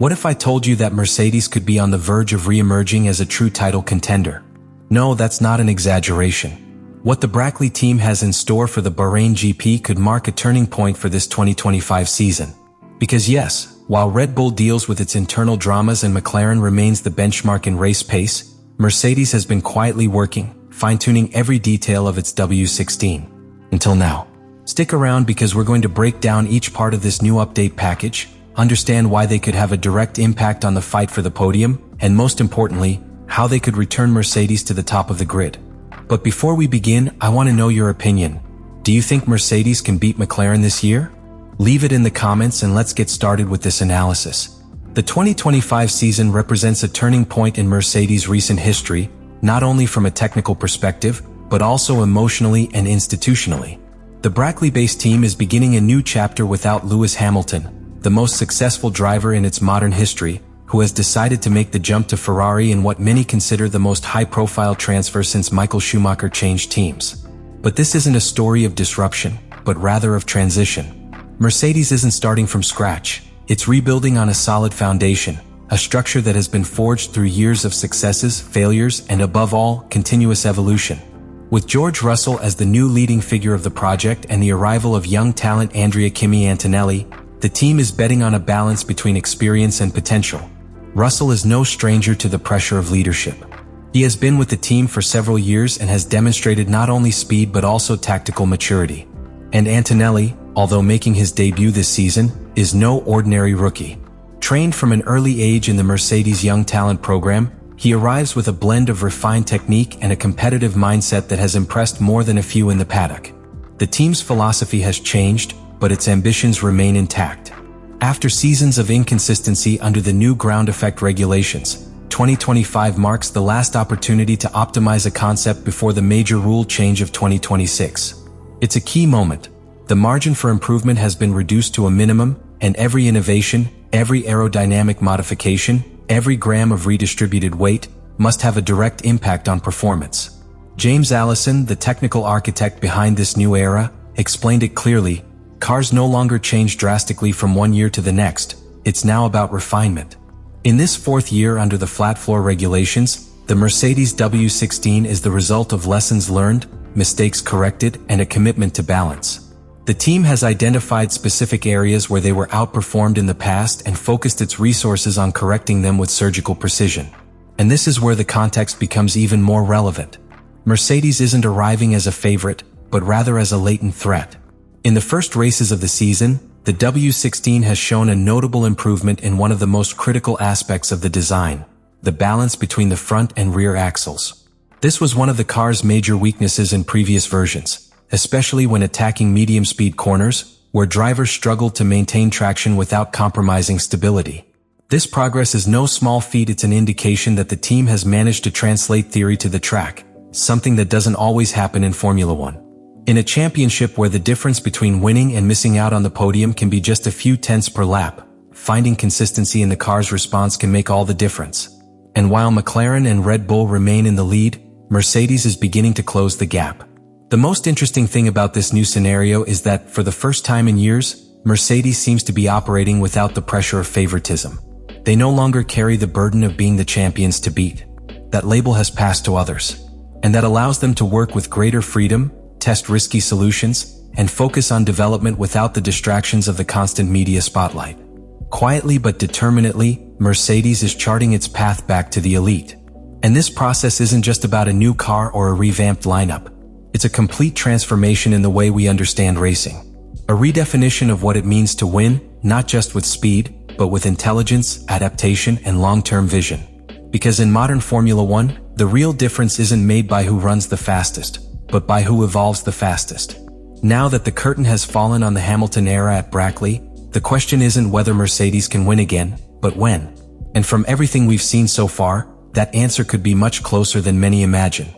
What if I told you that Mercedes could be on the verge of re-emerging as a true title contender? No, that's not an exaggeration. What the Brackley team has in store for the Bahrain GP could mark a turning point for this 2025 season. Because yes, while Red Bull deals with its internal dramas and McLaren remains the benchmark in race pace, Mercedes has been quietly working, fine-tuning every detail of its W16. Until now. Stick around because we're going to break down each part of this new update package, understand why they could have a direct impact on the fight for the podium, and most importantly, how they could return Mercedes to the top of the grid. But before we begin, I want to know your opinion. Do you think Mercedes can beat McLaren this year? Leave it in the comments and let's get started with this analysis. The 2025 season represents a turning point in Mercedes' recent history, not only from a technical perspective, but also emotionally and institutionally. The Brackley-based team is beginning a new chapter without Lewis Hamilton, the most successful driver in its modern history, who has decided to make the jump to Ferrari in what many consider the most high-profile transfer since Michael Schumacher changed teams. But this isn't a story of disruption, but rather of transition. Mercedes isn't starting from scratch. It's rebuilding on a solid foundation, a structure that has been forged through years of successes, failures, and above all, continuous evolution. With George Russell as the new leading figure of the project and the arrival of young talent Andrea Kimi Antonelli, the team is betting on a balance between experience and potential. Russell is no stranger to the pressure of leadership. He has been with the team for several years and has demonstrated not only speed but also tactical maturity. And Antonelli, although making his debut this season, is no ordinary rookie. Trained from an early age in the Mercedes Young Talent program, he arrives with a blend of refined technique and a competitive mindset that has impressed more than a few in the paddock. The team's philosophy has changed, but its ambitions remain intact. After seasons of inconsistency under the new ground effect regulations, 2025 marks the last opportunity to optimize a concept before the major rule change of 2026. It's a key moment. The margin for improvement has been reduced to a minimum, and every innovation, every aerodynamic modification, every gram of redistributed weight must have a direct impact on performance. James Allison, the technical architect behind this new era, explained it clearly. Cars no longer change drastically from one year to the next. It's now about refinement. In this fourth year under the flat floor regulations, the Mercedes W16 is the result of lessons learned, mistakes corrected, and a commitment to balance. The team has identified specific areas where they were outperformed in the past and focused its resources on correcting them with surgical precision. And this is where the context becomes even more relevant. Mercedes isn't arriving as a favorite, but rather as a latent threat. In the first races of the season, the W16 has shown a notable improvement in one of the most critical aspects of the design, the balance between the front and rear axles. This was one of the car's major weaknesses in previous versions, especially when attacking medium-speed corners, where drivers struggled to maintain traction without compromising stability. This progress is no small feat. It's an indication that the team has managed to translate theory to the track, something that doesn't always happen in Formula One. In a championship where the difference between winning and missing out on the podium can be just a few tenths per lap, finding consistency in the car's response can make all the difference. And while McLaren and Red Bull remain in the lead, Mercedes is beginning to close the gap. The most interesting thing about this new scenario is that, for the first time in years, Mercedes seems to be operating without the pressure of favoritism. They no longer carry the burden of being the champions to beat. That label has passed to others. And that allows them to work with greater freedom, test risky solutions, and focus on development without the distractions of the constant media spotlight. Quietly but determinedly, Mercedes is charting its path back to the elite. And this process isn't just about a new car or a revamped lineup. It's a complete transformation in the way we understand racing. A redefinition of what it means to win, not just with speed, but with intelligence, adaptation, and long-term vision. Because in modern Formula One, the real difference isn't made by who runs the fastest, but by who evolves the fastest. Now that the curtain has fallen on the Hamilton era at Brackley, the question isn't whether Mercedes can win again, but when. And from everything we've seen so far, that answer could be much closer than many imagine.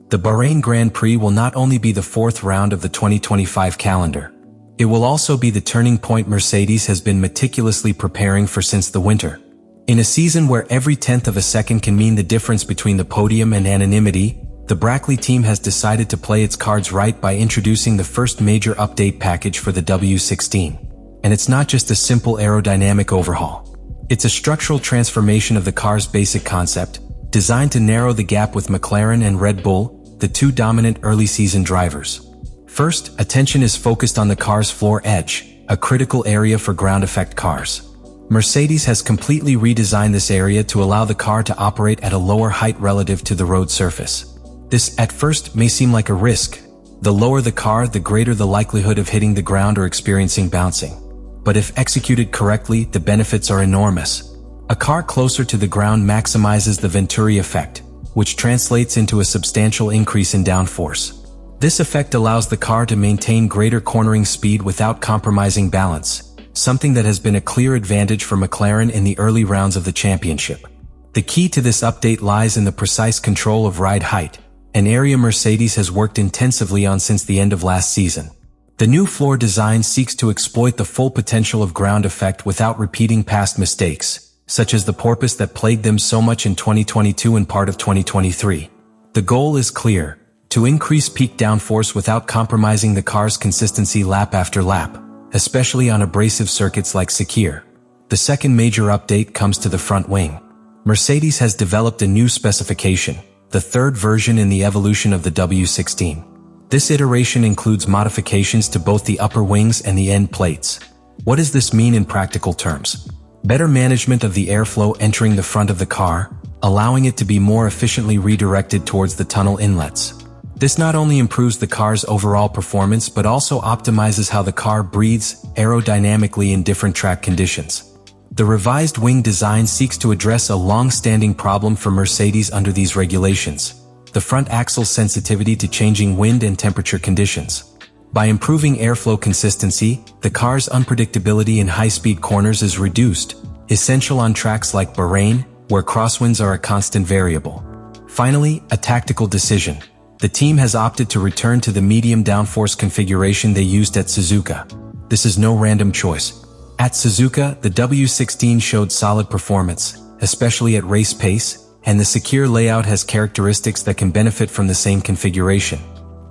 The Bahrain Grand Prix will not only be the fourth round of the 2025 calendar. It will also be the turning point Mercedes has been meticulously preparing for since the winter. In a season where every tenth of a second can mean the difference between the podium and anonymity, the Brackley team has decided to play its cards right by introducing the first major update package for the W16. And it's not just a simple aerodynamic overhaul. It's a structural transformation of the car's basic concept, designed to narrow the gap with McLaren and Red Bull, the two dominant early-season drivers. First, attention is focused on the car's floor edge, a critical area for ground effect cars. Mercedes has completely redesigned this area to allow the car to operate at a lower height relative to the road surface. This, at first, may seem like a risk. The lower the car, the greater the likelihood of hitting the ground or experiencing bouncing. But if executed correctly, the benefits are enormous. A car closer to the ground maximizes the Venturi effect, which translates into a substantial increase in downforce. This effect allows the car to maintain greater cornering speed without compromising balance, something that has been a clear advantage for McLaren in the early rounds of the championship. The key to this update lies in the precise control of ride height, an area Mercedes has worked intensively on since the end of last season. The new floor design seeks to exploit the full potential of ground effect without repeating past mistakes, such as the porpoise that plagued them so much in 2022 and part of 2023. The goal is clear: to increase peak downforce without compromising the car's consistency lap after lap, especially on abrasive circuits like Sakir. The second major update comes to the front wing. Mercedes has developed a new specification, the third version in the evolution of the W16. This iteration includes modifications to both the upper wings and the end plates. What does this mean in practical terms? Better management of the airflow entering the front of the car, allowing it to be more efficiently redirected towards the tunnel inlets. This not only improves the car's overall performance but also optimizes how the car breathes aerodynamically in different track conditions. The revised wing design seeks to address a long-standing problem for Mercedes under these regulations: the front axle's sensitivity to changing wind and temperature conditions. By improving airflow consistency, the car's unpredictability in high-speed corners is reduced, essential on tracks like Bahrain, where crosswinds are a constant variable. Finally, a tactical decision. The team has opted to return to the medium downforce configuration they used at Suzuka. This is no random choice. At Suzuka, the W16 showed solid performance, especially at race pace, and the Sakir layout has characteristics that can benefit from the same configuration.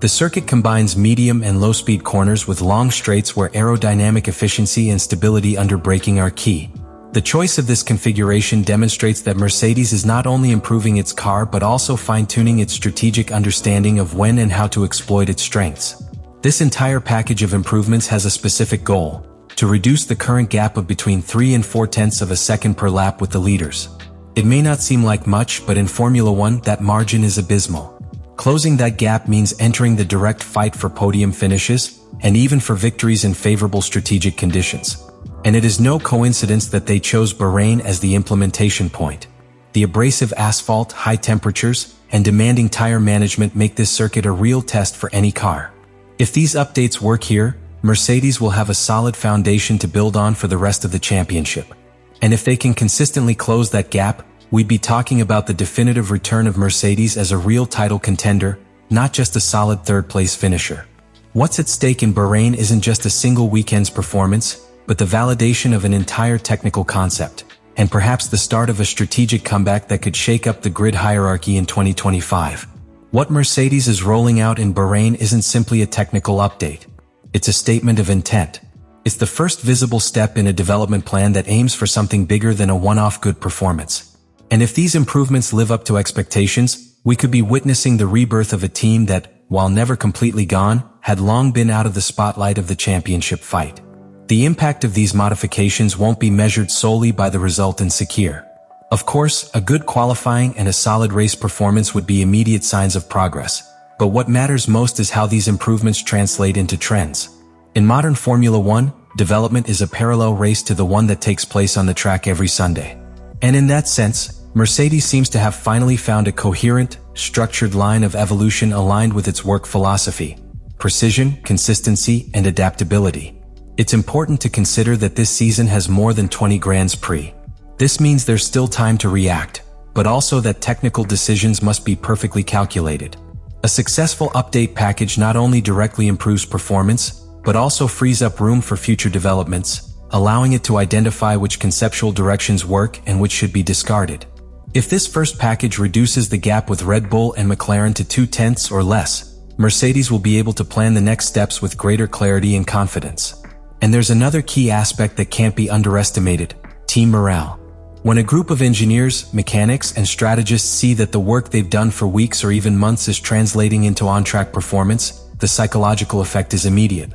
The circuit combines medium and low-speed corners with long straights where aerodynamic efficiency and stability under braking are key. The choice of this configuration demonstrates that Mercedes is not only improving its car but also fine-tuning its strategic understanding of when and how to exploit its strengths. This entire package of improvements has a specific goal: to reduce the current gap of between 3 and 4/10 of a second per lap with the leaders. It may not seem like much, but in Formula One, that margin is abysmal. Closing that gap means entering the direct fight for podium finishes, and even for victories in favorable strategic conditions. And it is no coincidence that they chose Bahrain as the implementation point. The abrasive asphalt, high temperatures, and demanding tire management make this circuit a real test for any car. If these updates work here, Mercedes will have a solid foundation to build on for the rest of the championship. And if they can consistently close that gap, we'd be talking about the definitive return of Mercedes as a real title contender, not just a solid third-place finisher. What's at stake in Bahrain isn't just a single weekend's performance, but the validation of an entire technical concept, and perhaps the start of a strategic comeback that could shake up the grid hierarchy in 2025. What Mercedes is rolling out in Bahrain isn't simply a technical update. It's a statement of intent. It's the first visible step in a development plan that aims for something bigger than a one-off good performance. And if these improvements live up to expectations, we could be witnessing the rebirth of a team that, while never completely gone, had long been out of the spotlight of the championship fight. The impact of these modifications won't be measured solely by the result in Sakir. Of course, a good qualifying and a solid race performance would be immediate signs of progress, but what matters most is how these improvements translate into trends. In modern Formula One, development is a parallel race to the one that takes place on the track every Sunday. And in that sense, Mercedes seems to have finally found a coherent, structured line of evolution aligned with its work philosophy: precision, consistency, and adaptability. It's important to consider that this season has more than 20 Grands Prix. This means there's still time to react, but also that technical decisions must be perfectly calculated. A successful update package not only directly improves performance, but also frees up room for future developments, allowing it to identify which conceptual directions work and which should be discarded. If this first package reduces the gap with Red Bull and McLaren to 0.2 or less, Mercedes will be able to plan the next steps with greater clarity and confidence. And there's another key aspect that can't be underestimated: team morale. When a group of engineers, mechanics, and strategists see that the work they've done for weeks or even months is translating into on-track performance, the psychological effect is immediate.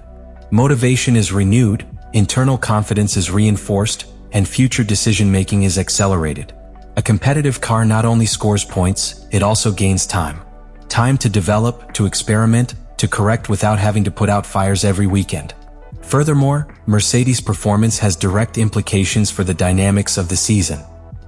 Motivation is renewed, internal confidence is reinforced, and future decision-making is accelerated. A competitive car not only scores points, it also gains time. Time to develop, to experiment, to correct without having to put out fires every weekend. Furthermore, Mercedes' performance has direct implications for the dynamics of the season.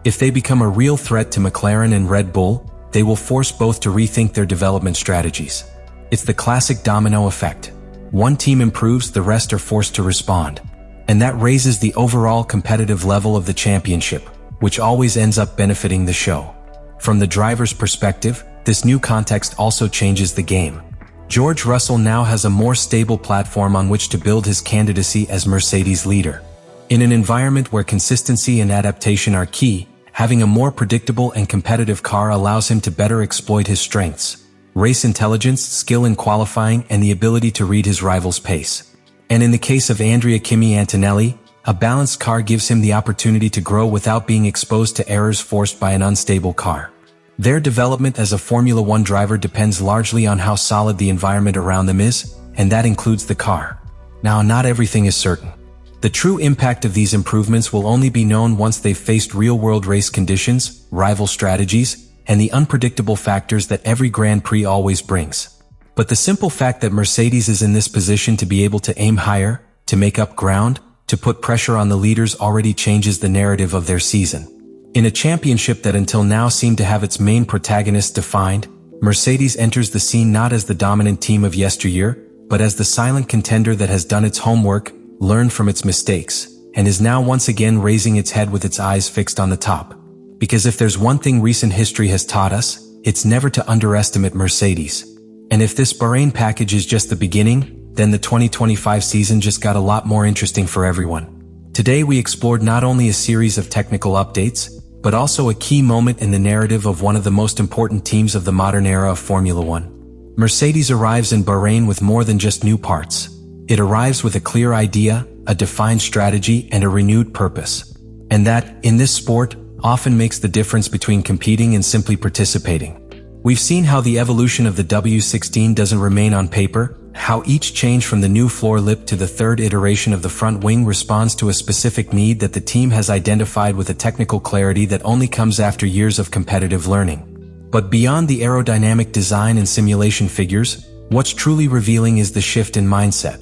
If they become a real threat to McLaren and Red Bull, they will force both to rethink their development strategies. It's the classic domino effect. One team improves, the rest are forced to respond. And that raises the overall competitive level of the championship, which always ends up benefiting the show. From the driver's perspective, this new context also changes the game. George Russell now has a more stable platform on which to build his candidacy as Mercedes' leader. In an environment where consistency and adaptation are key, having a more predictable and competitive car allows him to better exploit his strengths: race intelligence, skill in qualifying, and the ability to read his rival's pace. And in the case of Andrea Kimi Antonelli, a balanced car gives him the opportunity to grow without being exposed to errors forced by an unstable car. Their development as a Formula One driver depends largely on how solid the environment around them is, and that includes the car. Now, not everything is certain. The true impact of these improvements will only be known once they've faced real-world race conditions, rival strategies, and the unpredictable factors that every Grand Prix always brings. But the simple fact that Mercedes is in this position to be able to aim higher, to make up ground, to put pressure on the leaders already changes the narrative of their season. In a championship that until now seemed to have its main protagonists defined, Mercedes enters the scene not as the dominant team of yesteryear, but as the silent contender that has done its homework, learned from its mistakes, and is now once again raising its head with its eyes fixed on the top. Because if there's one thing recent history has taught us, it's never to underestimate Mercedes. And if this Bahrain package is just the beginning, then the 2025 season just got a lot more interesting for everyone. Today we explored not only a series of technical updates, but also a key moment in the narrative of one of the most important teams of the modern era of Formula One. Mercedes arrives in Bahrain with more than just new parts. It arrives with a clear idea, a defined strategy, and a renewed purpose. And that, in this sport, often makes the difference between competing and simply participating. We've seen how the evolution of the W16 doesn't remain on paper, how each change from the new floor lip to the third iteration of the front wing responds to a specific need that the team has identified with a technical clarity that only comes after years of competitive learning. But beyond the aerodynamic design and simulation figures, what's truly revealing is the shift in mindset.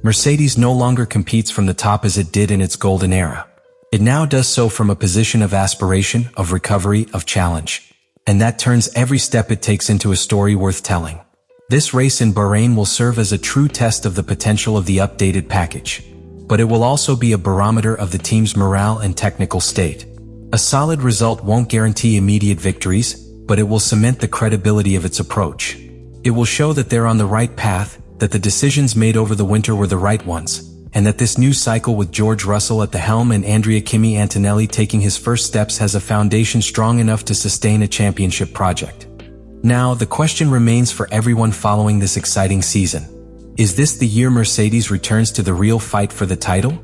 Mercedes no longer competes from the top as it did in its golden era. It now does so from a position of aspiration, of recovery, of challenge. And that turns every step it takes into a story worth telling. This race in Bahrain will serve as a true test of the potential of the updated package. But it will also be a barometer of the team's morale and technical state. A solid result won't guarantee immediate victories, but it will cement the credibility of its approach. It will show that they're on the right path, that the decisions made over the winter were the right ones, and that this new cycle with George Russell at the helm and Andrea Kimi Antonelli taking his first steps has a foundation strong enough to sustain a championship project. Now, the question remains for everyone following this exciting season. Is this the year Mercedes returns to the real fight for the title?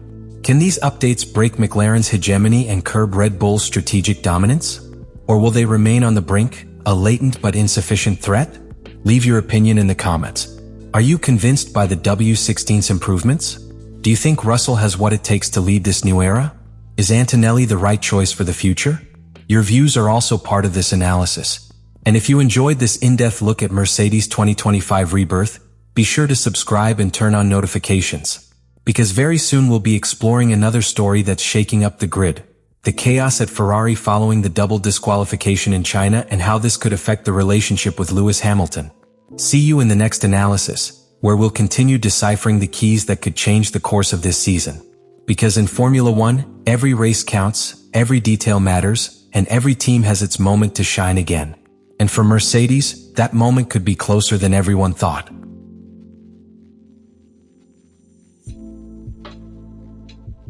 Can these updates break McLaren's hegemony and curb Red Bull's strategic dominance? Or will they remain on the brink, a latent but insufficient threat? Leave your opinion in the comments. Are you convinced by the W16's improvements? Do you think Russell has what it takes to lead this new era? Is Antonelli the right choice for the future? Your views are also part of this analysis. And if you enjoyed this in-depth look at Mercedes' 2025 rebirth, be sure to subscribe and turn on notifications. Because very soon we'll be exploring another story that's shaking up the grid. The chaos at Ferrari following the double disqualification in China and how this could affect the relationship with Lewis Hamilton. See you in the next analysis, where we'll continue deciphering the keys that could change the course of this season. Because in Formula One, every race counts, every detail matters, and every team has its moment to shine again. And for Mercedes, that moment could be closer than everyone thought.